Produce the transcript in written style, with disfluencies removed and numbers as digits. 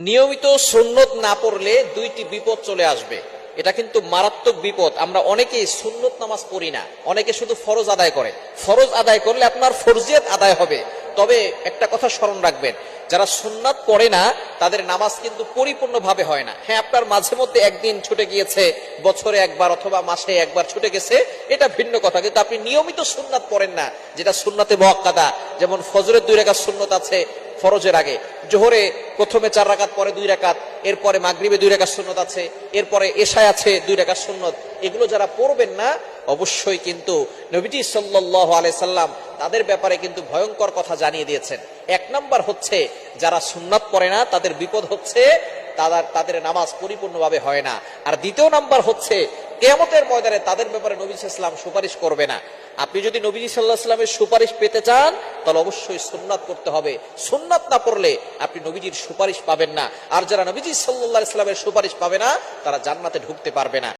নিয়মিত সুন্নত না পড়লে দুইটি বিপদ চলে আসবে। এটা কিন্তু মারাত্মক বিপদ। আমরা অনেকেই সুন্নত নামাজ পড়ি না, অনেকে শুধু ফরজ আদায় করে। ফরজ আদায় করলে আপনার ফরজিয়াত আদায় হবে, তবে একটা কথা স্মরণ রাখবেন, যারা সুন্নাত পড়ে না তাদের নামাজ কিন্তু পরিপূর্ণভাবে হয় না। হ্যাঁ, আপনার মাঝে মধ্যে একদিন ছুটে গিয়েছে, বছরে একবার অথবা মাসে একবার ছুটে গেছে, এটা ভিন্ন কথা, কিন্তু আপনি নিয়মিত সুন্নাত পড়েন না, যেটা সুন্নাতে মুআক্কাদা। যেমন ফজরের 2 রাকাত সুন্নত আছে ফরজের আগে, জোহরে প্রথমে 4 রাকাত, পরে 2 রাকাত, এরপরে মাগরিবে 2 রাকাত সুন্নত আছে, এরপরে এশায় আছে 2 রাকাত সুন্নত। এগুলো যারা পড়বেন না, অবশ্যই কিন্তু নবীজি সাল্লাল্লাহু আলাইহি সাল্লাম তাদের ব্যাপারে কিন্তু ভয়ঙ্কর কথা জানিয়ে দিয়েছেন। 1 নাম্বার হচ্ছে যারা সুন্নাত পড়ে না তাদের বিপদ হচ্ছে তাদের নামাজ পরিপূর্ণভাবে হয় না। আর 2 নাম্বার হচ্ছে কিয়ামতের ময়দানে তাদের ব্যাপারে নবী সাল্লাল্লাহু আলাইহি ওয়াসাল্লাম সুপারিশ করবে না। আপনি যদি নবীজি সাল্লাল্লাহু আলাইহি ওয়াসাল্লামের সুপারিশ পেতে চান তাহলে অবশ্যই সুন্নাত পড়তে হবে। সুন্নাত না পড়লে আপনি নবীজির সুপারিশ পাবেন না। আর যারা নবীজি সাল্লাল্লাহু আলাইহি ওয়াসাল্লামের সুপারিশ পাবে না তারা জান্নাতে ঢুকতে পারবে না।